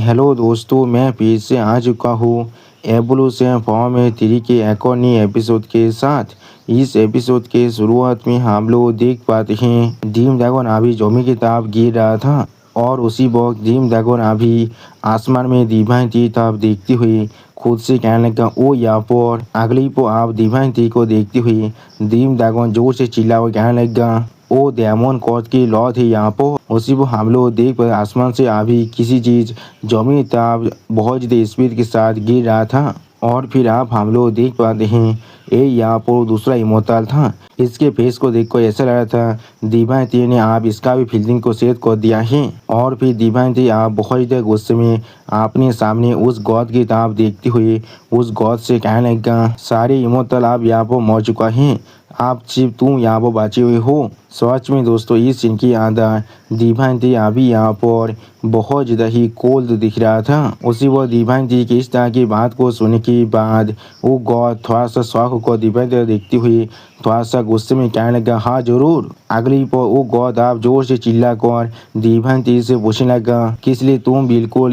Hello दोस्तों, मैं फिर से आ चुका हूँ एवोल्यूशन फॉर्म में 3 के एक और नए एपिसोड के साथ। इस एपिसोड के शुरुआत में हम लोग देख पाते हैं ड्रीम ड्रैगन अभी जमी की तरफ गिर रहा था और उसी वक्त ड्रीम ड्रैगन अभी आसमान में डिवाइन ट्री तरफ देखती हुई खुद से कहने लगा, ओ यहाँ पर अगली को आप डिवाइन ट्री को देखती हुई ड्रीम ड्रैगन जोर से चिल्ला हुआ कहने लगा, ओ डेमन कोर्ट की लॉ थी यहाँ पर। उसी को हम लोग देख पाए आसमान से अभी किसी चीज जमी ताब बहुत ज़्यादा स्पीड के साथ गिर रहा था। और फिर आप हम लोग देख पाते हैं ये यहाँ पर दूसरा इमोर्टल था। इसके फेस को देखकर ऐसा लग रहा था डिवाइन ट्री ने आप इसका भी फील्डिंग को सेट कर दिया है। और फिर डिवाइन ट्री आप बहुत ज़्यादा गुस्से में अपने सामने उस गॉड की तरफ देखते हुए उस गॉड से कहने लगा, सारे इमोर्टल आप यहाँ पर मर चुका है, आप सिर्फ तुम यहाँ पर बचे हुए हो। सच में दोस्तों इस सीन की आधा डिवाइन ट्री अभी यहाँ पर बहुत ज़्यादा ही कोल्ड दिख रहा था। उसी वो डिवाइन ट्री की इस तरह की बात को सुनने के बाद वो गॉड थोड़ा सा शौक को डिवाइन ट्री देखती हुई थोड़ा सा गुस्से में कहने लगा, हाँ जरूर। अगली पर वो गॉड आप जोर से चिल्ला कर डिवाइन ट्री से पूछने लगा, किस लिए तुम बिल्कुल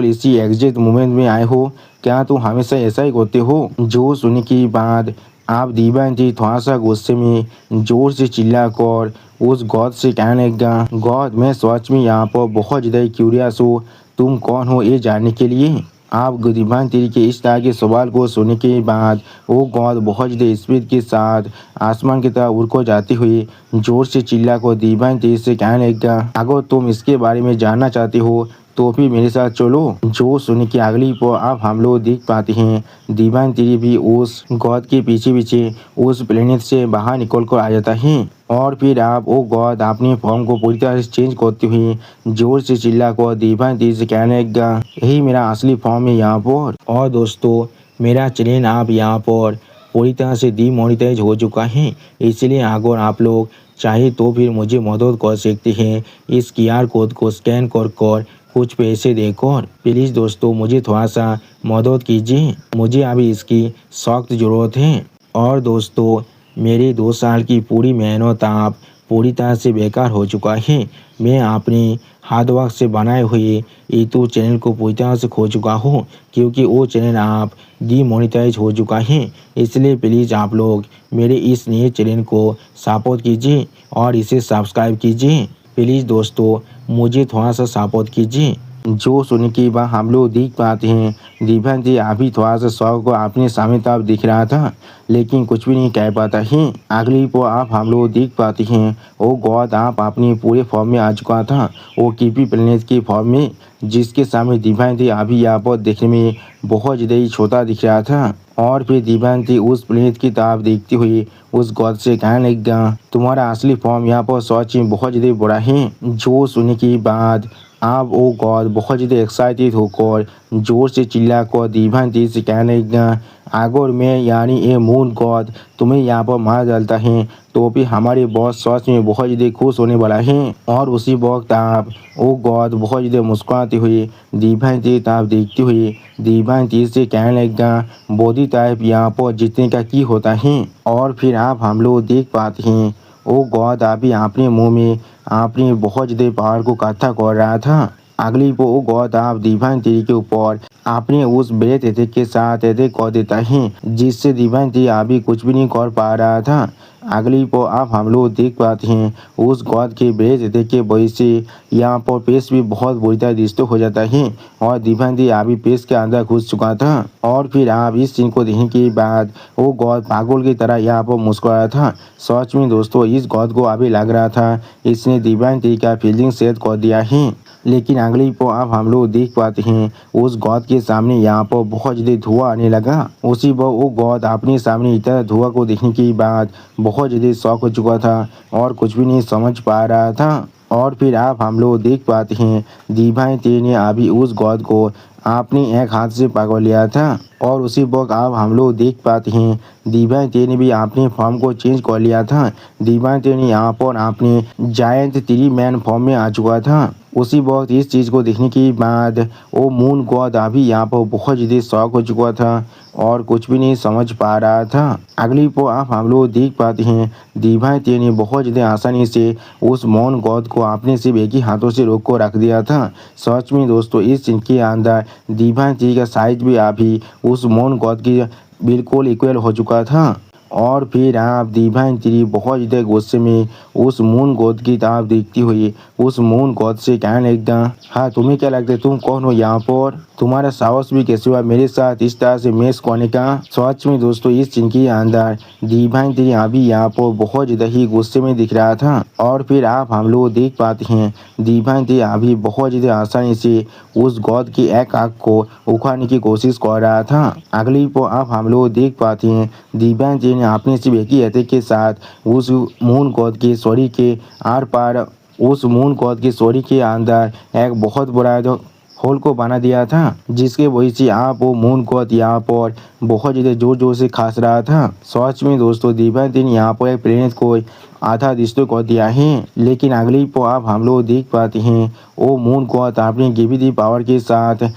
इसी एग्जैक्ट मोमेंट में आए हो, क्या तुम हमेशा ऐसा ही करते हो। जो सुनने के बाद आप डिवाइन ट्री थोड़ा सा गुस्से में जोर से चिल्ला कर उस गॉड से कहने लगा, गॉड मैं सच में यहाँ पर बहुत ज़्यादा क्यूरियस हूँ, तुम कौन हो ये जानने के लिए। आप डिवाइन ट्री के इस तरह के सवाल को सुनने के बाद वो गॉड बहुत ज़्यादा स्पीड के साथ आसमान की तरफ उड़ को जाते हुए जोर से चिल्ला कर डिवाइन ट्री से कहने लगा, अगर तुम इसके बारे में जानना चाहते हो तो फिर मेरे साथ चलो। जो सुन के अगली पर आप हम लोग देख पाते हैं डिवाइन ट्री भी उस गॉड के पीछे पीछे उस प्लेनेट से बाहर निकल कर आ जाता है। और फिर आप वो गॉड अपने फॉर्म को पूरी तरह से चेंज करते हुए जोर से चिल्ला कर डिवाइन ट्री से कहने लगा, यही मेरा असली फॉर्म है यहाँ पर। और दोस्तों मेरा चैनल आप यहाँ पर पूरी तरह से डीमोनेटाइज हो चुका है, इसलिए अगर आप लोग चाहे तो फिर मुझे मदद कर सकते हैं इस QR कोड को स्कैन कर कुछ पैसे देकर। प्लीज़ दोस्तों मुझे थोड़ा सा मदद कीजिए, मुझे अभी इसकी सख्त ज़रूरत है। और दोस्तों मेरी 2 साल की पूरी मेहनत आप पूरी तरह से बेकार हो चुका है। मैं अपने हार्ड वर्क से बनाए हुए यूट्यूब चैनल को पूरी तरह से खो चुका हूँ, क्योंकि वो चैनल आप डीमोनेटाइज हो चुका है। इसलिए प्लीज़ आप लोग मेरे इस नए चैनल को सपोर्ट कीजिए और इसे सब्सक्राइब कीजिए। प्लीज़ दोस्तों मुझे थोड़ा सा सपोर्ट कीजिए। जो सुनने के बाद हम लोग देख पाते हैं डिवाइन ट्री अभी थोड़ा सा शौक को अपने सामने तरफ दिख रहा था, लेकिन कुछ भी नहीं कह पाता है। अगली को आप हम लोग देख पाते हैं वो गॉड आप अपने पूरे फॉर्म में आ चुका था, वो कीपी प्लेनेट की फॉर्म में, जिसके सामने डिवाइन ट्री अभी यहाँ पर देखने में बहुत ज़्यादा ही छोटा दिख रहा था। और फिर डिवाइन ट्री उस प्लेनेट की तरफ देखते हुए उस गॉड से कहने लगा, तुम्हारा असली फॉर्म यहाँ पर सच में बहुत ज़्यादा बड़ा है। जो सुनने के बाद आप वो गॉड बहुत ज़्यादा एक्साइटेड होकर जोर से चिल्ला कर डिवाइन ट्री से कहने लगा, अगर मैं यानी ये मून गॉड तुम्हें यहाँ पर मार डालता है तो फिर हमारे बॉस सच में बहुत ज़्यादा खुश होने वाला है। और उसी वक्त आप वो गॉड बहुत ज़्यादा मुस्कुराते हुए डिवाइन ट्री तरफ देखते हुए डिवाइन ट्री से कहने लगा, बॉडी टाइप यहाँ पर जीतने का की होता है। और फिर आप हम लोग देख पाते हैं वो गॉड अभी अपने मुंह में अपनी बहुत ज़्यादा पावर को इकट्ठा कर रहा था। अगली को वो गॉड आप डिवाइन ट्री के ऊपर अपने उस ब्रेथ अटैक के साथ अटैक कर देता है, जिससे डिवाइन ट्री अभी कुछ भी नहीं कर पा रहा था। अगली को आप हम लोग देख पाते हैं उस गॉड के ब्रेथ अटैक के वजह से यहाँ पर पेस भी बहुत बुरी तरह डिस्टर्ब हो जाता है और डिवाइन ट्री अभी पेस के अंदर घुस चुका था। और फिर आप इस सीन को देखने के बाद वो गॉड पागल की तरह यहाँ पर मुस्कुराया था। सच में दोस्तों इस गॉड को अभी लग रहा था इसने डिवाइन ट्री का फील्डिंग सेट कर दिया है, लेकिन अगली को आप हम लोग देख पाते हैं उस गॉड के सामने यहाँ पर बहुत ज़्यादा धुआं आने लगा। उसी पर वो गॉड अपने सामने इतना धुआं को देखने के बाद बहुत ज़्यादा शॉक हो चुका था और कुछ भी नहीं समझ पा रहा था। और फिर आप हम लोग देख पाते हैं डिवाइन ट्री ने अभी उस गॉड को अपने एक हाथ से पकड़ लिया था। और उसी वक्त आप हम लोग देख पाते हैं डिवाइन ट्री ने भी अपने फॉर्म को चेंज कर लिया था। डिवाइन ट्री ने यहाँ पर अपने जायंट 3 मैन फॉर्म में आ चुका था। उसी वक्त इस चीज़ को देखने के बाद वो मून गॉड अभी यहाँ पर बहुत ज़्यादा शॉक हो चुका था और कुछ भी नहीं समझ पा रहा था। अगली पो आप हम लोग देख पाते हैं दिभाई ती ने बहुत ज़्यादा आसानी से उस मून गॉड को आपने सिर्फ एक ही हाथों से रोक को रख दिया था। सच में दोस्तों इस सीन के अंदर दिभाई ती का साइज भी अभी उस मून गॉड की बिल्कुल इक्वल हो चुका था। और फिर आप दिभाई ती बहुत ज़्यादा गुस्से में उस मून गॉड की तरफ देखती हुई उस मून गॉड से कहने लगा, हाँ तुम्हें क्या लगता है तुम कौन हो यहाँ पर, तुम्हारा साहस भी कैसे हुआ मेरे साथ इस तरह से मैच करने का। सच में दोस्तों इस सीन के अंदर दिभाई ती अभी यहाँ पर बहुत ज़्यादा ही गुस्से में दिख रहा था। और फिर आप हम लोग देख पाते हैं दिभाई ती अभी बहुत ज़्यादा आसानी से उस गॉड की एक आँख को उखाड़ने की कोशिश कर रहा था। अगली को आप हम लोग देख पाते हैं दिभाई ती ने अपने सिर्फ एक ही हथे के साथ उस मून गॉड के शरीर के आर पार उस मून गॉड के शरीर के अंदर एक बहुत बड़ा होल को बना दिया था, जिसके वजह से आप वो मून गॉड यहाँ पर बहुत ज़्यादा जोर जोर से खास रहा था। सच में दोस्तों दिभाई ती ने यहाँ पर एक प्लेनेट को आधा डिस्ट्रॉय कर दिया है। लेकिन अगली को आप हम लोग देख पाते हैं वो मून गॉड अपनी ग्रेविटी पावर के साथ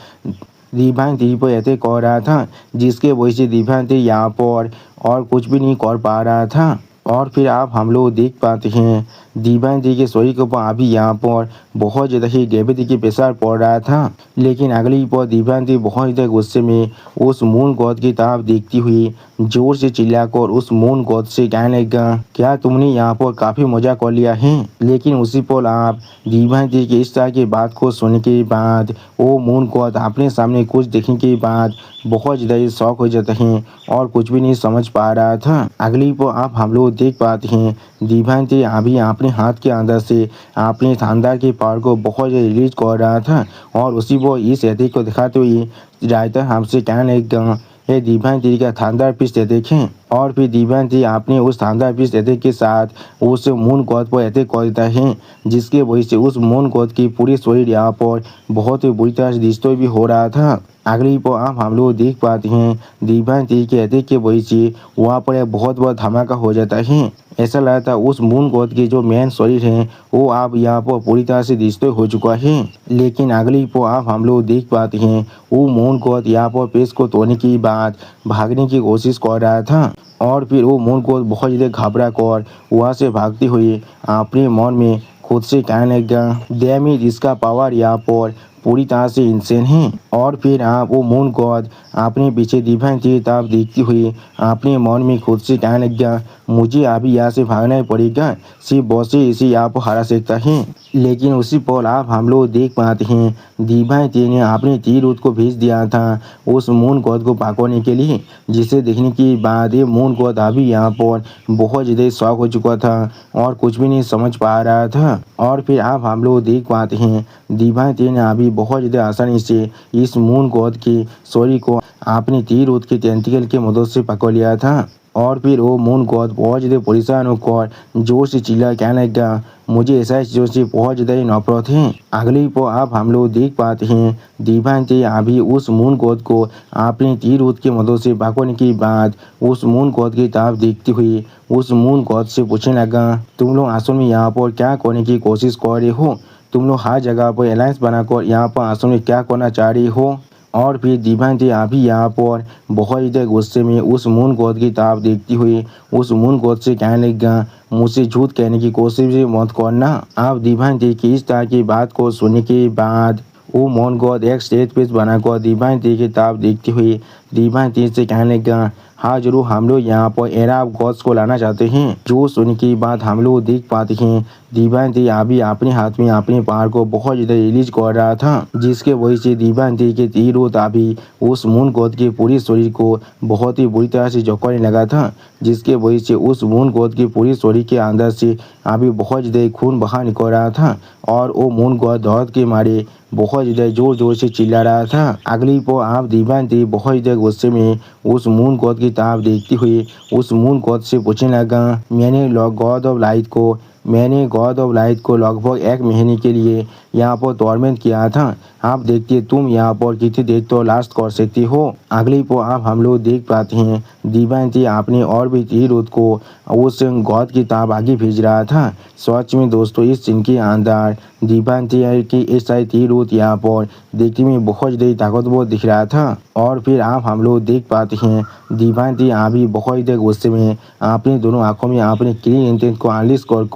दिभाई ती पर अटैक कर रहा था, जिसके वजह से दिभाई ती यहाँ पर और कुछ भी नहीं कर पा रहा था। और फिर आप हम लोग देख पाते हैं दिभाई ती के शरीर के ऊपर अभी यहाँ पर बहुत ज़्यादा ही ग्रेविटी की प्रेशर पड़ रहा था। लेकिन अगली पर दिभाई ती बहुत ज़्यादा गुस्से में उस मून गॉड की तरफ देखती हुई जोर से चिल्लाकर उस मून गॉड से कहने लगा, क्या तुमने यहाँ पर काफ़ी मजा कर लिया है। लेकिन उसी पल आप दिभाई ती की इस तरह की बात को सुनने के बाद वो मून गॉड अपने सामने कुछ देखने के बाद बहुत ज़्यादा शौक हो जाते हैं और कुछ भी नहीं समझ पा रहा था। अगली पर आप हम लोग देख पाते हैं दिभाई ती अभी अपने हाथ के अंदर से अपने शानदार के पावर को बहुत ज़्यादा रिलीज कर रहा था और उसी वो इस अटैक को दिखाते हुए रायता हमसे कहने लगा, ये दिभाई ती का शानदार पीस देखें। और फिर दिभाई ती आपने उस शानदार पीस अटैक के साथ उस मून गॉड पर अटैक कर देता है, जिसके वजह से उस मून गॉड की पूरी शरीर यहाँ पर बहुत ही बुरी तरह से डिस्ट्रॉय भी हो रहा था। अगली पर आप हम लोग देख पाते हैं दिभाई ती के अटैक के वजह से वहाँ पर एक बहुत बड़ा धमाका हो जाता है। ऐसा लगता है उस मून गॉड की जो मेन शरीर है वो आप यहाँ पर पूरी तरह से डिस्ट्रॉय हो चुका है। लेकिन अगली पर आप हम लोग देख पाते हैं वो मून गॉड यहाँ पर पेश को तोड़ने के बाद भागने की कोशिश कर रहा था। और फिर वो मून गॉड बहुत ज़्यादा घबरा कर वहाँ से भागते हुए अपने मन में खुद से कहने लगा, डैम इट इसका पावर यहाँ पर पूरी तरह से इंसेन है। और फिर आप वो मून गॉड अपने पीछे दिभाई ती की तरफ देखती हुई अपने मन में खुद से कहने लगा, मुझे अभी यहाँ से भागना ही पड़ेगा, सिर्फ बॉस ही इसे यहाँ पर हरा सकता है। लेकिन उसी पल आप हम लोग देख पाते हैं दिभाई ती ने अपने तीर ऊत को भेज दिया था उस मून गॉड को पकड़ने के लिए, जिसे देखने के बाद ये मून गॉड अभी यहाँ पर बहुत ज़्यादा शॉक हो चुका था और कुछ भी नहीं समझ पा रहा था। और फिर आप हम लोग देख पाते हैं दिभाई ती ने अभी बहुत ज़्यादा आसानी से इस मून गॉड के शरीर को अपने तीर ऊत के टेंटिकल के मदद से पकड़ लिया था। और फिर वो मून गॉड बहुत ज़्यादा परेशान होकर जोर से चिल्ला कहने लगा, मुझे ऐसा चीज़ों से बहुत ज़्यादा ही नफरत है। अगली पर आप हम लोग देख पाते हैं दिभाई ती अभी उस मून गॉड को अपने तीर ऊत की मदद से पकड़ने के बाद उस मून गॉड की तरफ देखती हुई उस मून गॉड से पूछने लगा, तुम लोग असल में यहाँ पर क्या करने की कोशिश कर रहे हो, तुम लोग हर जगह पर अलायंस बनाकर यहाँ पर असल में क्या करना चाह रही हो। और फिर दिभाई ती अभी यहाँ पर बहुत ज़्यादा गुस्से में उस मून गॉड की तरफ देखती हुई उस मून गॉड से कहने लगा, मुझसे झूठ कहने की कोशिश भी मत करना। आप दिभाई ती की इस तरह की बात को सुनने के बाद वो मून गॉड एक स्टेज पेज बनाकर दिभाई ती की तरफ देखती हुई दिभाई ती से कहने लगा, हाँ जरूर हम लोग यहाँ पर एरा ऑफ गॉड्स को लाना चाहते हैं। जो सुनने की बात हम लोग देख पाते हैं दिभाई ती अभी अपने हाथ में अपने पावर को बहुत ज़्यादा रिलीज कर रहा था, जिसके वजह से दिभाई ती के तीर ऊत अभी उस मून गॉड के पूरे शरीर को बहुत ही बुरी तरह से जकड़ने लगा था, जिसके वजह से उस मून गॉड के पूरे शरीर के अंदर से अभी बहुत ज़्यादा खून बाहर निकल रहा था और वो मून गॉड दर्द के मारे बहुत ज़्यादा जोर जोर से चिल्ला रहा था। अगली पर आप दिभाई ती बहुत ज़्यादा गुस्से में उस मून गॉड की तरफ देखती हुई उस मून गॉड से पूछने लगा, मैंने गॉड ऑफ लाइट को मैंने गॉड ऑफ लाइट को लगभग 1 महीने के लिए यहाँ पर टॉर्मेंट किया था। आप देखते तुम यहाँ पर कितनी देर तो लास्ट कर सकती हो। अगली पर आप हम लोग देख पाते हैं डिवाइन थी आपने और भी तीरुद को उस गॉड की ताब आगे भेज रहा था। सच में दोस्तों इस सीन के अंदर डिवाइन थी कि इस सारी तीरुद यहाँ पर देखने में बहुत ज़्यादा ताकतवर दिख रहा था। और फिर आप हम लोग देख पाते हैं डिवाइन थी अभी बहुत ज़्यादा गुस्से में अपने दोनों आंखों में अपने क्लीन इंटेंट को अनलिस्ट कर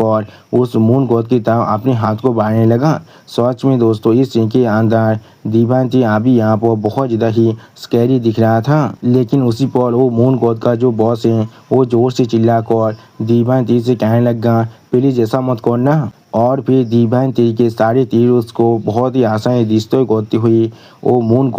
उस मून गॉड की तरफ अपने हाथ को बढ़ाने लगा। सच में दोस्तों इस सीन के अंदर डिवाइन थी अभी यहाँ पर बहुत ज़्यादा ही स्कैरी दिख रहा था। लेकिन उसी पर वो मून गॉड का जो बॉस है वो जोर से चिल्ला कर डिवाइन थी से कहने लगा प्लीज ऐसा मत करना। और फिर डिवाइन थी के सारे तीर उसको बहुत ही आसानी डिस्ट्रॉय करती हुई वो मून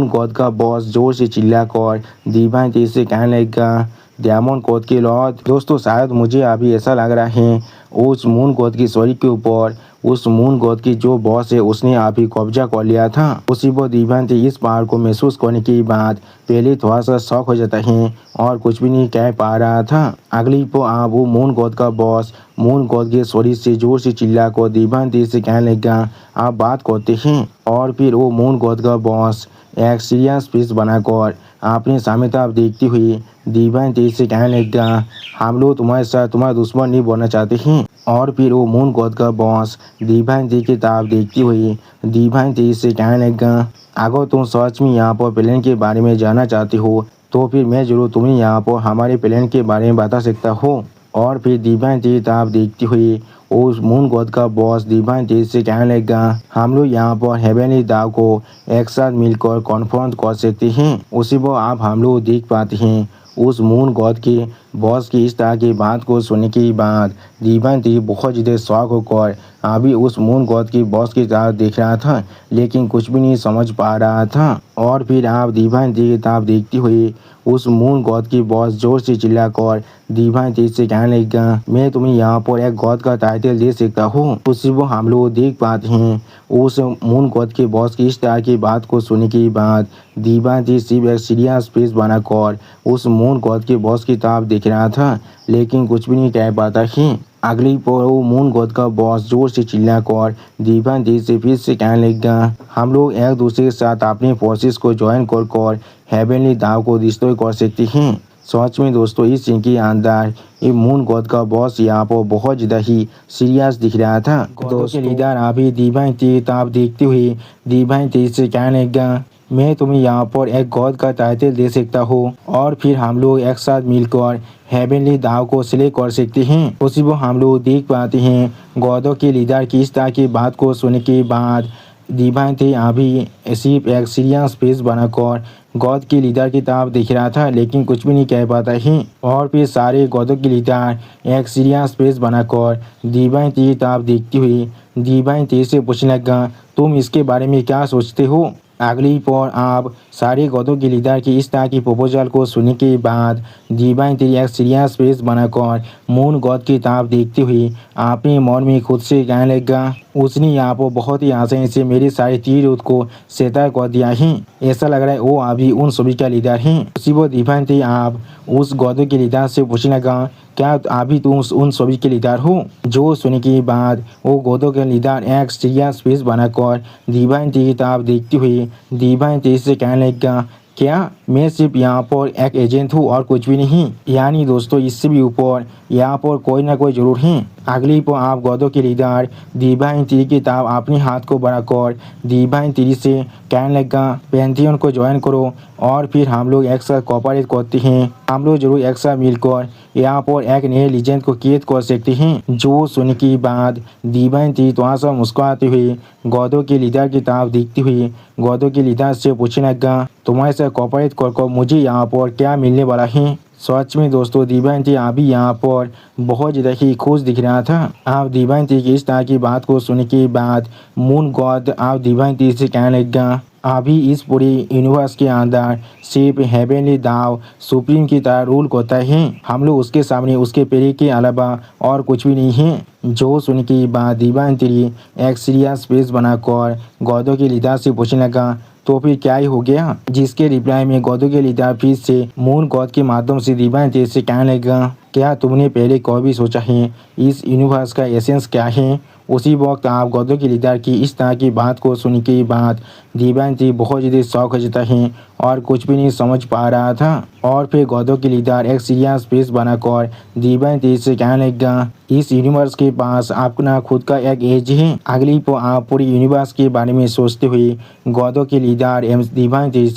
गॉड का बॉस जोर से चिल्ला कर डिवाइन थी से कहने लगा डायमंड गॉड के लॉर्ड। दोस्तों शायद मुझे अभी ऐसा लग रहा है उस मून गॉड की शरीर के ऊपर उस मून गॉड की जो बॉस है उसने अभी कब्जा कर लिया था। उसी पर डिवाइन थी इस पावर को महसूस करने के बाद पहले थोड़ा सा शॉक हो जाता है और कुछ भी नहीं कह पा रहा था। अगली पर आप वो मून गॉड का बॉस मून गॉड के शरीर से जोर से चिल्ला कर डिवाइन थी से कहने लगा आप बात करते हैं। और फिर वो मून गॉड का बॉस एक सीरियस फेस बनाकर अपने सामने तरफ देखती हुई डिवाइन थी से कहने लगा हम लोग तुम्हारे साथ तुम्हारा दुश्मन नहीं बनना चाहते हैं। और फिर वो मून गॉड का बॉस डिवाइन थी की तरफ देखती हुई डिवाइन थी से कहने लगा अगर तुम सच में यहाँ पर प्लान के बारे में जानना चाहते हो तो फिर मैं जरूर तुम्हें यहाँ पर हमारे प्लान के बारे में बता सकता हूँ। और फिर डिवाइन थी तरफ देखती हुई उस मून गॉड का बॉस डिवाइन थी से कहने लगा हम लोग यहाँ पर हेवनली दाव को एक साथ मिलकर कॉन्फ्रंट कर सकते हैं। उसी पर आप हम लोग देख पाते हैं उस मून गॉड के बॉस की इस तरह की बात को सुनने के बाद डिवाइन थी बहुत ज़्यादा शॉक होकर अभी उस मून गॉड की बॉस की तरफ देख रहा था लेकिन कुछ भी नहीं समझ पा रहा था। और फिर आप डिवाइन थी की तरफ देखती हुई उस मून गॉड की बॉस जोर से चिल्लाकर डिवाइन थी से कहने लगा मैं तुम्हें यहाँ पर एक गॉड का टाइटल दे सकता हूँ। उसी को हम लोग देख पाते हैं उस मून गॉड के बॉस की इस तरह की बात को सुनने के बाद डिवाइन थी सिर्फ एक सीरियस फेस बनाकर उस मून गॉड के बॉस की तरफ देख रहा था लेकिन कुछ भी नहीं कह पाता है। अगली पर वो मून गॉड का बॉस जोर से चिल्लाकर डिवाइन थी से फिर से कहने लगा हम लोग एक दूसरे के साथ अपने फोर्सेस को ज्वाइन कर हेवनली दाव को डिस्ट्रॉय कर सकते हैं। सच में दोस्तों इस सीन के अंदर ये मून गॉड का बॉस यहाँ पर बहुत ज़्यादा ही सीरियस दिख रहा था। दोस्तों लीडर अभी डिवाइन थी ताप देखती हुई डिवाइन थी से कहने लगा मैं तुम्हें यहाँ पर एक गॉड का टाइटल दे सकता हूँ और फिर हम लोग एक साथ मिलकर हेवनली दाव को सिलेक्ट कर सकते हैं। उसी को हम लोग देख पाते हैं गॉडों के लीडर की इस तरह की बात को सुनने के बाद डिवाइन थी अभी सिर्फ एक सीरियस फेस बनाकर गॉड के लीडर की तरफ देख रहा था लेकिन कुछ भी नहीं कह पाता है। और फिर सारे गॉडों के लीडर एक सीरियस फेस बनाकर डिवाइन थी की तरफ देखती हुई डिवाइन थी से पूछने लगा तुम इसके बारे में क्या सोचते हो। अगली पर आप सारे गॉडों के लीडर की इस तरह की प्रपोजल को सुनने के बाद डिवाइन थी एक सीरियस फेस बनाकर मून गॉड की तरफ देखती हुई अपने मन में खुद से कहने लगा उसने यहाँ पर बहुत ही आसानी से मेरे सारे तीर को सेता कर दिया है। ऐसा लग रहा है वो अभी उन सभी का लीडर हैं। उसी वो डिवाइन थी आप उस गॉडों के लीडर से पूछने लगा क्या अभी तुम उन सभी के लीडर हो। जो सुनने के बाद वो गॉडों के लीडर एक सीरियस फेस बनाकर डिवाइन थी की तरफ देखती हुई डिवाइन थी से कहने लगा क्या मैं सिर्फ यहाँ पर एक एजेंट हूँ और कुछ भी नहीं। यानी दोस्तों इससे भी ऊपर यहाँ पर कोई ना कोई जरूर है। अगली पर आप गॉडों के लीडर डिवाइन थी की तरफ अपने हाथ को बढ़ाकर डिवाइन थी से कहने लगा पैंथियन को ज्वाइन करो और फिर हम लोग एक साथ कोऑपरेट करते हैं। हम लोग जरूर एक साथ मिलकर यहाँ पर एक नए लीजेंड को कैद कर सकते हैं। जो सुनने के बाद डिवाइन थी थोड़ा सा मुस्कुराते हुए गॉडों के लीडर की तरफ देखती हुई गॉडों के लीडर से पूछने लगा तुम्हारे साथ कोऑपरेट कर मुझे यहाँ पर क्या मिलने वाला है। सच में दोस्तों डिवाइन थी अभी यहाँ पर बहुत ज़्यादा ही खुश दिख रहा था। आप डिवाइन थी की इस तरह की बात को सुनने के बाद मून गॉड आप डिवाइन थी से कहने लगा अभी इस पूरे यूनिवर्स के अंदर सिर्फ हेवनली दाव सुप्रीम की तरह रूल करता है। हम लोग उसके सामने उसके पेरे के अलावा और कुछ भी नहीं है। जो सुन के बाद डिवाइन थी एक सीरियस फेस बनाकर गॉडों के लीडर से पूछने लगा तो फिर क्या ही हो गया। जिसके रिप्लाई में गॉडों के लीडर फिर से मून गॉड के माध्यम से डिवाइन थी से कहने लगा क्या तुमने पहले कभी सोचा है इस यूनिवर्स का एसेंस क्या है? उसी वक्त आप गौतम के लीडर की इस तरह की बात को सुन के बाद दीवानती बहुत ज़्यादा शौक हो जाता है और कुछ भी नहीं समझ पा रहा था। और फिर गौतम के लीडर एक सीरियस फेस बनाकर दीवानती से कहने लगा, इस यूनिवर्स के पास अपना खुद का एक एज है। अगली को आप पूरी यूनिवर्स के बारे में सोचते हुए गौतम के लीडर एवं दीवानती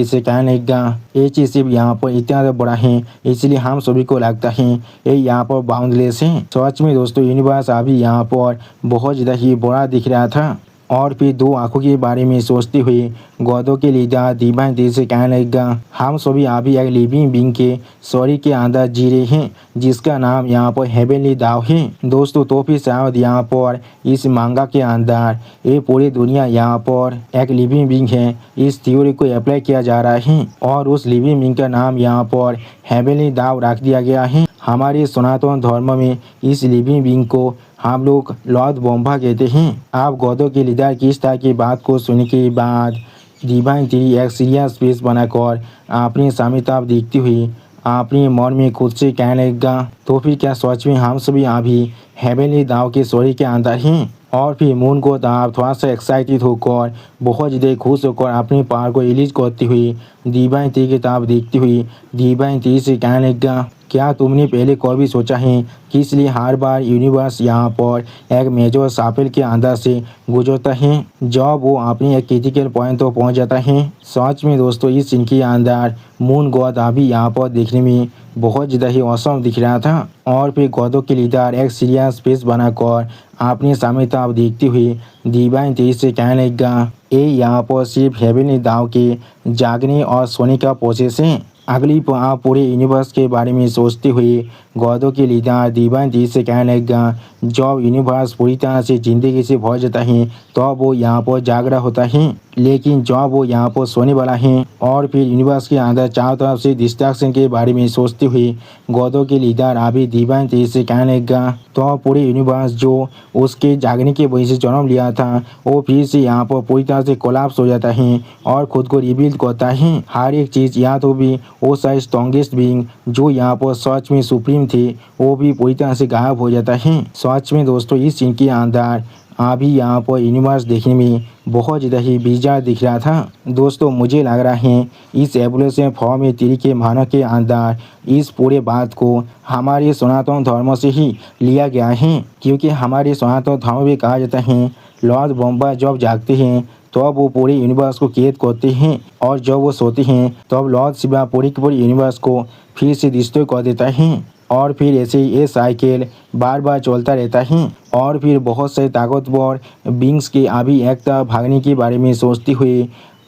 से कहने लगा, ये चीज़ सिर्फ यहाँ पर इतना बड़ा है इसलिए हम सभी को लगता है ये यहाँ पर बाउंडलेस है। सच में दोस्तों यूनिवर्स अभी यहाँ पर बहुत ज़्यादा ही बड़ा दिख रहा था। और फिर दो आंखों के बारे में सोचते हुए गौतम के लीडर दीवानती से कहने लगा, हम सभी अभी एक लिविंग बीइंग के शरीर के अंदर जी रहे हैं जिसका नाम यहाँ पर हेवनली दाव है। दोस्तों तो फिर शायद यहाँ पर इस मांगा के अंदर ये पूरी दुनिया यहाँ पर एक लिविंग बीइंग है, इस थ्योरी को अप्लाई किया जा रहा है और उस लिविंग बीइंग का नाम यहाँ पर हेवनली दाव रख दिया गया है। हमारे सनातन धर्म में इस लिविंग बीइंग को हम लोग लॉर्ड ब्रह्मा कहते हैं। आप गौतम के लीडर की इस तरह की बात को सुनने के बाद दीवानती एक सीरियस फेस बनाकर अपने सामने तरफ देखती हुई अपने मन में खुद से कहने लगा, तो फिर क्या सच में हम सभी अभी हेवनली दाव के शरीर के अंदर हैं? और फिर मून को आप थोड़ा सा एक्साइटेड होकर बहुत ज़्यादा खुश होकर अपने पार को रिलीज करती हुई दीवानती की तरफ देखती हुई दीवानती से कहने लगा, क्या तुमने पहले कभी सोचा है कि इसलिए हर बार यूनिवर्स यहाँ पर एक मेजर सर्कल के अंदर से गुजरता है जब वो अपनी एक क्रिटिकल पॉइंट तो पहुँच जाता है? सच में दोस्तों इस सीन के अंदर मून गॉड अभी यहाँ पर देखने में बहुत ज़्यादा ही औसम दिख रहा था। और फिर गौतम के लीडर एक सीरियस फेस बनाकर अपने सामने तरफ देखते हुए दीवानती से कहने लगा, ये यहाँ पर सिर्फ हेवनली दाव के जागने और सोने का प्रोसेस है। अगली आप पूरे यूनिवर्स के बारे में सोचते हुए गौतम के लीडर दीवानती से कहने लगा, जब यूनिवर्स पूरी तरह से ज़िंदगी से भर जाता है तो वो यहाँ पर जाग रहा होता है, लेकिन जब वो यहाँ पर सोने वाला है और फिर यूनिवर्स के अंदर चारों तरफ से डिस्ट्रैक्शन के बारे में सोचते हुए गौतम के लीडर अभी दीवानती से कहने लगा, तो पूरे यूनिवर्स जो उसके जागने की वजह से जन्म लिया था वो फिर से यहाँ पर पूरी तरह से कोलैप्स हो जाता है और खुद को रिबिल्ड करता है। हर एक चीज़ या तो भी वो सारे स्ट्रॉन्गेस्ट बीइंग जो यहाँ पर सच में सुप्रीम थे वो भी पूरी तरह से गायब हो जाता है। सच में दोस्तों इस सीन के अंदर अभी यहाँ पर यूनिवर्स देखने में बहुत ज़्यादा ही बिजार दिख रहा था। दोस्तों मुझे लग रहा है इस एवोल्यूशन फॉर्म में तरीके मानव के अंदर इस पूरे बात को हमारे सनातन धर्म से ही लिया गया है, क्योंकि हमारे सनातन धर्म में कहा जाता है लॉर्ड ब्रह्मा जब जागते हैं तो वो पूरे यूनिवर्स को कैद करते हैं और जब वो सोते हैं तब लॉर्ड शिवा पूरी की पूरी यूनिवर्स को फिर से डिस्ट्रॉय कर देता है और फिर ऐसे ही ये साइकिल बार बार चलता रहता है। और फिर बहुत से ताकतवर बींग्स के अभी एक तरफ भागने के बारे में सोचते हुए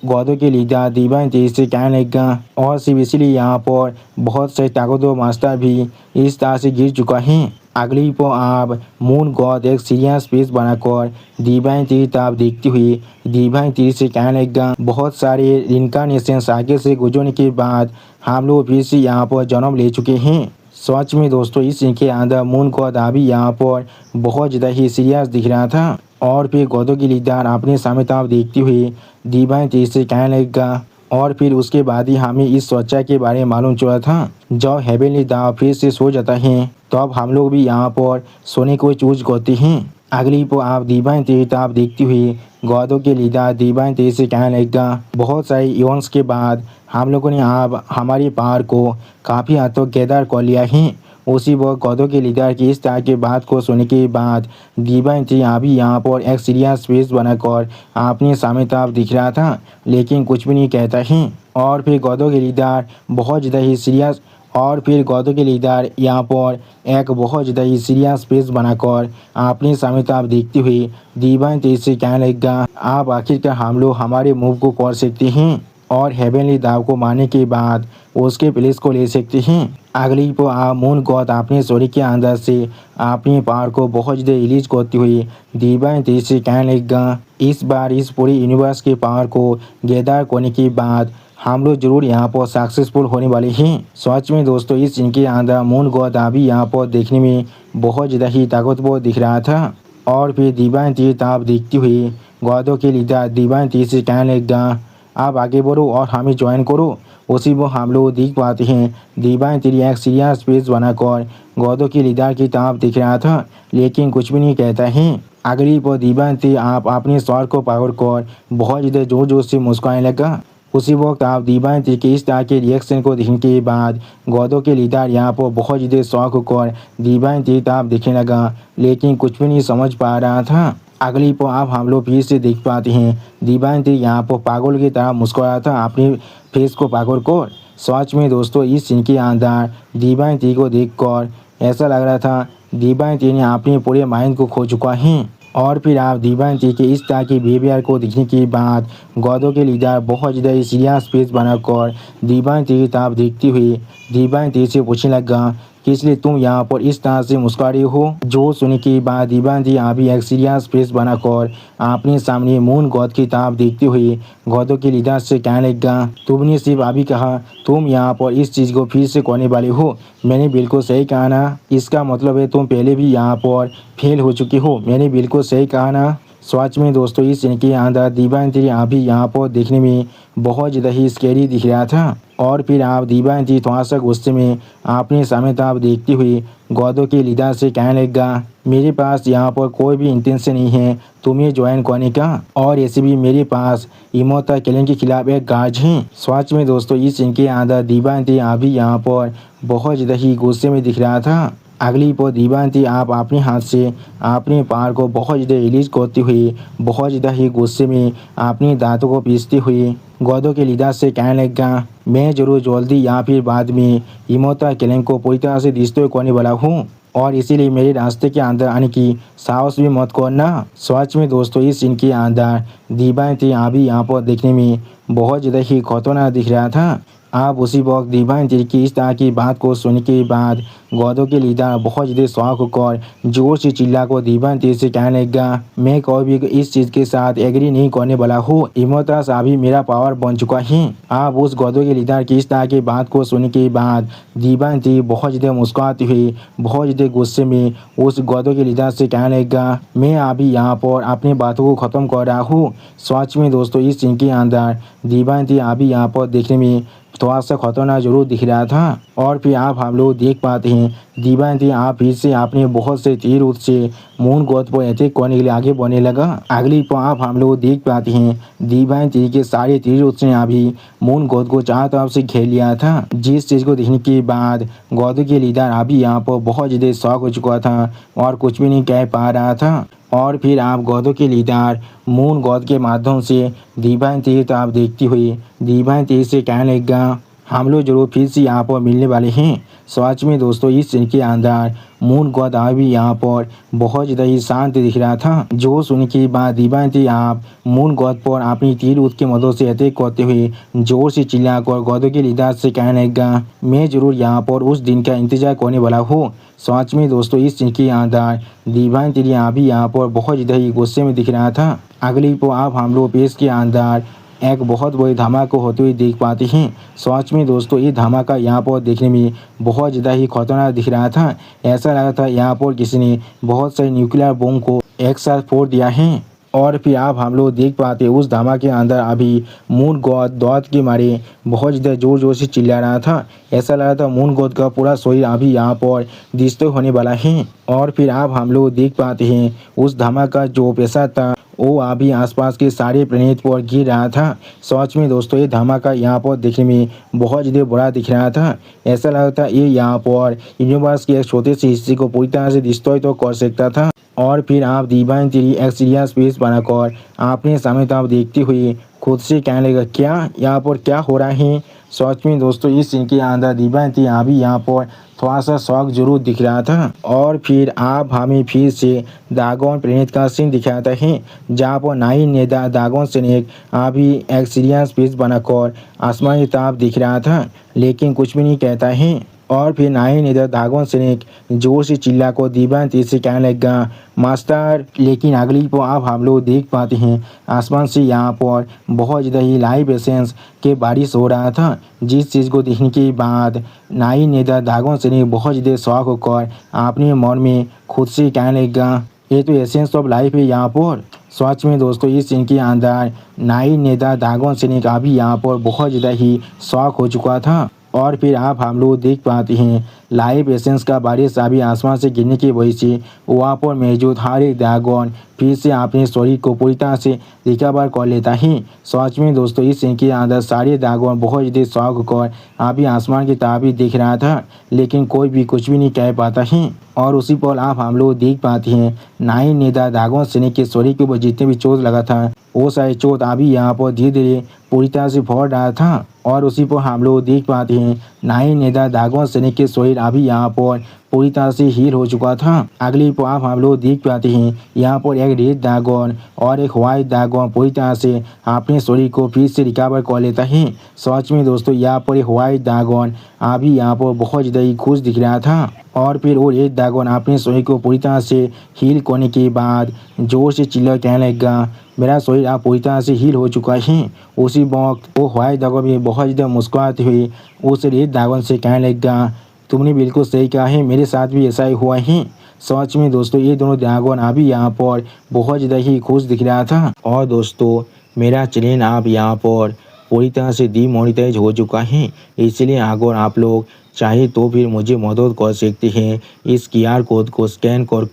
गौतम के लीडर दीवानती से कहने लगा, और सिर्फ इसलिए यहाँ पर बहुत से ताकतवर मास्टर भी इस तरह से गिर चुका है। अगली पर आप मून गॉड एक सीरियस फेस बनाकर दीवानती तरफ देखती हुई दीवानती से कहने लगा, बहुत सारे इनकारनेशन साइकिल से गुजरने के बाद हम लोग फिर से यहाँ पर जन्म ले चुके हैं। सच में दोस्तों इस सीन के अंदर मून गॉड अभी यहाँ पर बहुत ज़्यादा ही सीरियस दिख रहा था। और फिर गौतम की लीडर अपने सामने तरफ देखती हुई दीवानती से कहने लगा, और फिर उसके बाद ही हमें इस सच्चाई के बारे में मालूम चला था जब हेवनली दाव फिर से सो जाता है तो अब हम लोग भी यहाँ पर सोने को चूज करते हैं। अगली पर आप दीवानती तरफ देखती हुई गौतम के लीडर दीवानती से कहने लगा, बहुत सारे इवेंट्स के बाद हम लोगों ने अब हमारी पावर को काफ़ी हद तक गैदर कर लिया है। उसी वक्त गौतम के लीडर की इस तरह की बात को सुनने के बाद दीवानती अभी यहाँ पर एक सीरियस फेस बनाकर अपने सामने तरफ दिख रहा था लेकिन कुछ भी नहीं कहता है। और फिर गौतम के लीडर बहुत ज़्यादा ही सीरियस यहाँ पर एक बहुत ज़्यादा ही सीरियस फेस बनाकर अपने सामने तरफ देखती हुई दीवानती से कहने लगा, आप आखिरकार हम लोग हमारे मूव को कर सकते हैं और हेवनली दाव को मारने के बाद उसके प्लेस को ले सकते हैं। अगली पर आप मून गॉड अपने शरीर के अंदर से अपनी पावर को बहुत ज़्यादा रिलीज करती हुई दीवानती से कहने लगा, इस बार इस पूरी यूनिवर्स के पावर को गैदर करने के बाद हम लोग जरूर यहाँ पर सक्सेसफुल होने वाले हैं। सच में दोस्तों इस इनके अंदर मून गॉड अभी यहाँ पर देखने में बहुत ज़्यादा ही ताकतवर दिख रहा था। और फिर दीवानती तरफ देखती हुई गौतम के लीडर दीवानती से कहने लगा, आप आगे बढ़ो और हमें ज्वाइन करो। उसी वो हम लोग देख पाते हैं दीवान तेरी एक सीरियस फेस बनाकर गौदों की लीडर की तरफ दिख रहा था, लेकिन कुछ भी नहीं कहता है। अगली पल दीवान थे आप अपने स्वर को पकड़कर बहुत ज़्यादा जोर जोर से मुस्कुराने लगा। उसी वक्त आप दीवान थे के इस तरह के रिएक्शन को देखने के बाद गौदों के लीडर यहाँ पर बहुत ज़्यादा शौक होकर दीवान थे तरफ दिखने लगा, लेकिन कुछ भी नहीं समझ पा रहा था। अगली पल आप हम लोग फिर से देख पाते हैं दीवान थे यहाँ पर पागल की तरह मुस्कुरा था अपने फेस को पकड़ कर। सच में दोस्तों इस सीन के अंदर दीवान थे को देखकर ऐसा लग रहा था दीवान थे ने अपने पूरे माइंड को खो चुका है। और फिर आप दीवान थे के इस तरह की बिहेवियर को देखने के बाद गौदों के लीडर बहुत ज़्यादा सीरियस फेस बनाकर दीवान थे की तरफ देखते हुए दीवान थे से पूछने लगा कि इसलिए तुम यहाँ पर इस तरह से मुस्कुरा रही हो। जो सुनने के बाद दीवान थे अभी एक सीरियस फेस बनाकर अपने सामने मून गॉड की तरफ देखते हुए गौदों के लीडर से कहने लगा, तुमने सिर्फ अभी कहा तुम यहाँ पर इस चीज़ को फिर से करने वाले हो। मैंने बिल्कुल सही कहा ना? इसका मतलब है तुम पहले भी यहाँ पर फेल हो चुकी हो। मैंने बिल्कुल सही कहा ना? सच में दोस्तों इस सीन के अंदर दीवान थे अभी यहाँ पर देखने में बहुत ज़्यादा ही स्कैरी दिख रहा था। और फिर आप दीवान थे थोड़ा सा गुस्से में अपने सामने तरफ देखते हुए गौदों के लीडर से कहने लगा, मेरे पास यहाँ पर कोई भी इंटेंशन नहीं है तुम्हें ज्वाइन करने का, और ऐसे भी मेरे पास इमोता किलिंग के खिलाफ एक गार्ड है। सच में दोस्तों इस सीन के अंदर दीवान थे अभी यहाँ पर बहुत ज़्यादा ही गुस्से में दिख रहा था। अगली पल दीवान थे आप अपने हाथ से अपने पैर को बहुत ज़्यादा रिलीज करते हुए बहुत ज़्यादा ही गुस्से में अपने दांतों को पीसते हुए गौदों के लीडर से कहने लगा, मैं जरूर जल्दी या फिर बाद में इमोता किलिंग को पूरी तरह से डिस्ट्रॉय करने वाला हूँ, और इसीलिए मेरे रास्ते के अंदर आने की साहस भी मत करना। सच में दोस्तों इस सीन के अंदर दीवान थे अभी यहाँ पर देखने में बहुत ज़्यादा ही खतरनाक दिख रहा था। आप उसी वक्त दीवान थे की इस तरह की बात को सुनने के बाद गौदों के लीडर बहुत ज़्यादा शौक होकर जोर से चिल्ला को दीवान थे से कहने लगा, मैं कभी भी इस चीज़ के साथ एग्री नहीं करने वाला हूँ। इमोतास अभी मेरा पावर बन चुका है। आप उस गौदों के लीडर की इस तरह की बात को सुनने के बाद दीवान थे बहुत ज़्यादा मुस्कुराते हुए बहुत ज़्यादा गुस्से में उस गौदों के लीडर से कहने लगा, मैं अभी यहाँ पर अपनी बातों को ख़त्म कर रहा हूँ। सच में दोस्तों इस सीन के अंदर दीवान थे अभी यहाँ पर देखने में थोड़ा सा खतरनाक जरूर दिख रहा था। और फिर आप हम लोग देख पाते हैं दीवान थे आप फिर से आपने बहुत से तीर उत से मून गॉड पर अटैक करने के लिए आगे बढ़ने लगा। अगली पर आप हम लोग देख पाते हैं दीवान थे के सारे तीर उत ने अभी मून गॉड को चारों तरफ से घेर लिया था। जिस चीज़ को देखने के बाद गॉड के लीडर अभी यहाँ पर बहुत ज़्यादा शौक हो चुका था और कुछ भी नहीं कह पा रहा था। और फिर आप गौदों के लीडर मून गॉड के माध्यम से दीवान थे तो आप देखती हुई दीवान थे से कहने लगा, हम लोग जरूर फिर से यहाँ पर मिलने वाले हैं। सच में दोस्तों इस सीन के अंदर मून गॉड अभी यहाँ पर बहुत ज़्यादा ही शांत दिख रहा था। जो सुनने के बाद दीवान थे आप मून गॉड पर अपनी तीर उत की मदद से अटैक करते हुए जोर से चिल्लाकर गौदों के लीडर से कहने लगा, मैं जरूर यहाँ पर उस दिन का इंतजार करने वाला हूँ। सच में दोस्तों इस सीन के अंदर दीवान थे अभी यहाँ पर बहुत ज़्यादा ही गुस्से में दिख रहा था। अगली पर आप हम लोग पेश के अंदर एक बहुत बड़ी धमाका होते हुए देख पाते हैं। सच में दोस्तों ये धमाका यहाँ पर देखने में बहुत ज़्यादा ही खतरनाक दिख रहा था। ऐसा लगा था यहाँ पर किसी ने बहुत सारे न्यूक्लियर बम को एक साथ फोड़ दिया है। और फिर आप हम लोग देख पाते उस धमाके के अंदर अभी मून गॉड दौड़ के मारे बहुत ज़्यादा जोर जोर से चिल्ला रहा था। ऐसा लगा था मून गॉड का पूरा शरीर अभी यहाँ पर डिस्ट्रॉय होने वाला है। और फिर आप हम लोग देख पाते हैं उस धमाका जो पैसा था वो अभी आसपास के सारे प्लेनेट पर गिर रहा था। सच में दोस्तों ये धमाका यहाँ पर देखने में बहुत ज़्यादा बड़ा दिख रहा था। ऐसा लगा था ये यहाँ पर यूनिवर्स के एक छोटे से हिस्से को पूरी तरह से डिस्ट्रॉय तो कर सकता था। और फिर आप दीवान थे एक सीरियस फेस बनाकर आपने सामने तरफ देखते हुए खुद से कहने लगा, क्या यहाँ पर क्या हो रहा है। सच में दोस्तों इस सीन के अंदर दीवान थे अभी यहाँ पर थोड़ा सा शौक जरूर दिख रहा था। और फिर आप हमें फिर से दागोन प्लेनेट का सीन दिखाता है जहाँ पर नाइन ने दागोन स्नेक अभी एक सीरियस फेस बनाकर आसमान की तरफ दिख रहा था, लेकिन कुछ भी नहीं कहता है। और फिर नाइन इधर दागोन स्नेक जोर से चिल्ला को दीवान थे से कहने लगा, मास्टर। लेकिन अगली पर आप हम लोग देख पाते हैं आसमान से यहाँ पर बहुत ज़्यादा ही लाइव एसेंस के बारिश हो रहा था। जिस चीज़ को देखने के बाद नाइन ने दागोन स्नेक बहुत ज़्यादा शौक होकर अपने मन में खुद से कहने लगा, ये तो एसेंस ऑफ लाइफ है यहाँ पर। सच में दोस्तों इस सीन के अंदर नाई नेता दागोन सिंह का भी यहाँ पर बहुत ज़्यादा ही शौक हो चुका था। और फिर आप हम लोग देख पाते हैं लाइव एसेंस का बारिश अभी आसमान से गिरने की वजह से वहाँ पर मौजूद हर एक ड्रैगन फिर से अपने शरीर को पूरी तरह से रिकवर कर लेता है। सच में दोस्तों इस सीन के अंदर सारे ड्रैगन बहुत ज़्यादा शौक होकर अभी आसमान की तरफ ही दिख रहा था, लेकिन कोई भी कुछ भी नहीं कह पाता है। और उसी पर आप हम लोग देख पाते हैं नाइन नेता ड्रैगन सिंह के शरीर के ऊपर जितने भी चोट लगा था वो सारे चोट अभी यहाँ पर धीरे धीरे पूरी तरह से फट रहा था। और उसी पर हम लोग देख पाते हैं नाइन नेता ड्रैगन सिंह के शरीर अभी यहाँ पर पूरी तरह से हील हो चुका था। अगली पर आप हम लोग देख पाते हैं यहाँ पर एक रेड ड्रैगन और एक व्हाइट ड्रैगन पूरी तरह से अपने शरीर को फिर से रिकवर कर लेता है। सच में दोस्तों यहाँ पर एक व्हाइट ड्रैगन अभी यहाँ पर बहुत ज़्यादा ही खुश दिख रहा था। और फिर वो रेड ड्रैगन अपने शरीर को पूरी तरह से हील करने के बाद जोर से चिल्ला कहने लगा मेरा शरीर आप पूरी तरह से हील हो चुका है। उसी वक्त वो व्हाइट ड्रैगन भी बहुत ज़्यादा मुस्कुराते हुए उस रेड ड्रैगन से कहने लगा तुमने बिल्कुल सही कहा है, मेरे साथ भी ऐसा ही हुआ है। सच में दोस्तों ये दोनों ड्रैगन अभी यहाँ पर बहुत ज़्यादा ही खुश दिख रहा था। और दोस्तों मेरा चैनल आप यहाँ पर पूरी तरह से डीमोनेटाइज हो चुका है, इसलिए अगर आप लोग चाहे तो फिर मुझे मदद कर सकते हैं इस QR कोड को स्कैन कर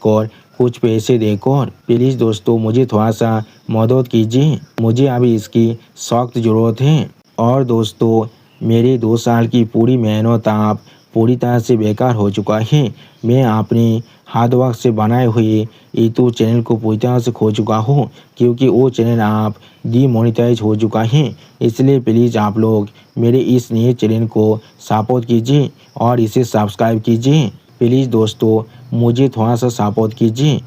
कुछ पैसे देकर। प्लीज़ दोस्तों मुझे थोड़ा सा मदद कीजिए, मुझे अभी इसकी सख्त ज़रूरत है। और दोस्तों मेरे 2 साल की पूरी मेहनत आप पूरी तरह से बेकार हो चुका है। मैं अपने हार्ड वर्क से बनाए हुए यूट्यूब चैनल को पूरी तरह से खो चुका हूँ, क्योंकि वो चैनल आप डीमोनेटाइज हो चुका है। इसलिए प्लीज़ आप लोग मेरे इस नए चैनल को सपोर्ट कीजिए और इसे सब्सक्राइब कीजिए। प्लीज़ दोस्तों मुझे थोड़ा सा सपोर्ट कीजिए।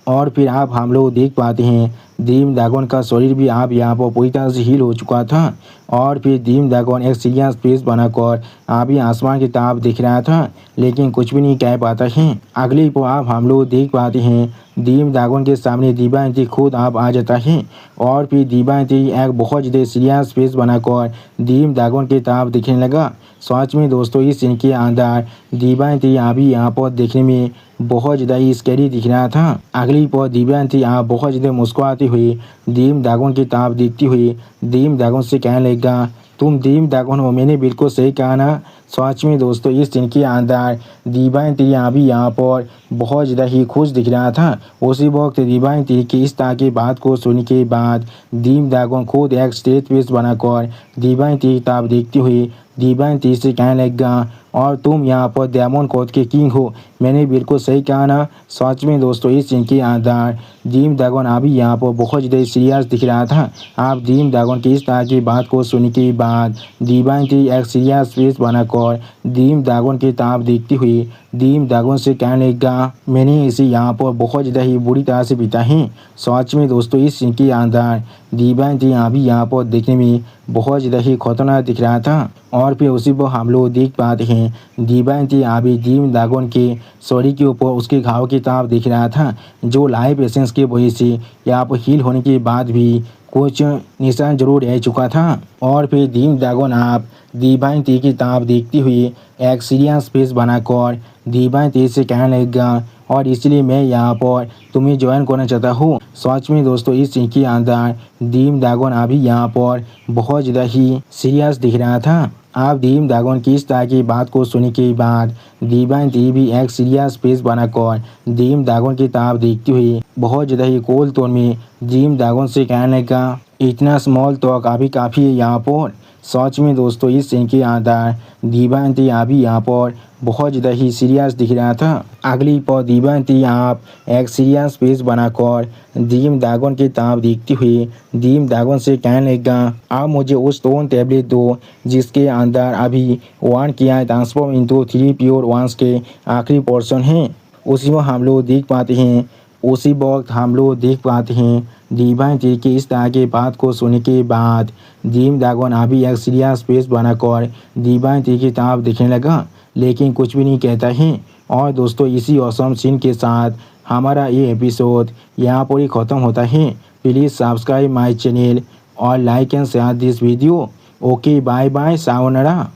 और फिर आप हम लोग देख पाते हैं ड्रीम ड्रैगन का शरीर भी आप यहाँ पर पूरी तरह से हील हो चुका था। और फिर ड्रीम ड्रैगन एक सीरियस फेस बनाकर अभी आसमान की तरफ दिख रहा था, लेकिन कुछ भी नहीं कह पाता है। अगली पर आप हम लोग देख पाते हैं ड्रीम ड्रैगन के सामने दिव्यांती खुद आप आ जाता है। और फिर दिव्यांती एक बहुत ज़्यादा सीरियस फेस बनाकर ड्रीम ड्रैगन की तरफ दिखने लगा। सच में दोस्तों इस सीन के अंदर दिव्यांती अभी यहाँ पर देखने में बहुत ज़्यादा ही स्कैरी दिख रहा था। अगली पर दिव्यांती आप बहुत ज़्यादा मुस्कुराती हुई ड्रीम ड्रैगन की तरफ देखती हुई ड्रीम ड्रैगन से कहने लगा तुम ड्रीम ड्रैगन हो, मैंने बिल्कुल सही कहा ना। सच में दोस्तों इस सीन के अंदर दिव्यांती अभी यहाँ पर बहुत ज़्यादा ही खुश दिख रहा था। उसी वक्त दिव्यांती की इस तरह की बात को सुनने के बाद ड्रीम ड्रैगन खुद एक स्टेज फेस बनाकर दिव्यांती की तरफ देखती हुई दिव्यांती से कहने लगा और तुम यहाँ पर डायमंड कोड के किंग हो, मैंने बिल्कुल सही कहा ना। सच में दोस्तों इस सीन के अंदर ड्रीम ड्रैगन अभी यहाँ पर बहुत ज़्यादा सीरियस दिख रहा था। आप ड्रीम ड्रैगन की इस तरह की बात को सुनने के बाद दिव्यांती एक सीरियस फेस बनाकर ड्रीम ड्रैगन की तरफ देखती हुई ड्रीम ड्रैगन से कहने लगा मैंने इसे यहाँ पर बहुत ज़्यादा ही बुरी तरह से पीटा है। सच में दोस्तों इस सीन के अंदर दिव्यांती अभी यहाँ पर देखने में बहुत ज़्यादा ही खतरनाक दिख रहा था। और फिर उसी पर हम लोग देख पाते हैं दिव्यांती अभी ड्रीम ड्रैगन के शरीर के ऊपर उसके घाव की तरफ दिख रहा था, जो लाइव एसेंस की वजह से यहाँ पर हील होने के बाद भी कुछ निशान जरूर रह चुका था। और फिर ड्रीम ड्रैगन आप दिव्यांती की तरफ देखती हुई एक सीरियस फेस बनाकर दिव्यांती से कहने लगा और इसलिए मैं यहाँ पर तुम्हें ज्वाइन करना चाहता हूँ। सच में दोस्तों इस सीन के अंदर ड्रीम ड्रैगन अभी यहाँ पर बहुत ज़्यादा ही सीरियस दिख रहा था। आप ड्रीम ड्रैगन की इस तरह की बात को सुनने के बाद दिव्यांती भी एक सीरियस फेस बनाकर ड्रीम ड्रैगन की तरफ देखती हुई बहुत ज़्यादा ही कोल्ड टोन में ड्रीम ड्रैगन से कहने लगा इतना स्मॉल तो काफ़ी है यहाँ पर। सच में दोस्तों इस सीन के अंदर दिव्यांती अभी यहाँ पर बहुत ज़्यादा ही सीरियस दिख रहा था। अगली पर दिव्यांती आप एक सीरियस फेस बनाकर ड्रीम ड्रैगन की तरफ देखती हुई ड्रीम ड्रैगन से कहने लगा आप मुझे उस स्टोन टैबलेट दो जिसके अंदर अभी 1 किया ट्रांसफॉर्म इंटू 3 प्योर वंस के आखिरी पोर्शन है। उसी में हम लोग देख पाते हैं दिव्यांती की इस तरह की बात को सुनने के बाद ड्रीम ड्रैगन अभी एक सीरियस फेस बनाकर दिव्यांती की तरफ दिखने लगा, लेकिन कुछ भी नहीं कहता है। और दोस्तों इसी ऑसम सीन के साथ हमारा ये एपिसोड यहाँ पर ही ख़त्म होता है। प्लीज़ सब्सक्राइब माय चैनल और like and share this video. Okay bye bye, sayonara.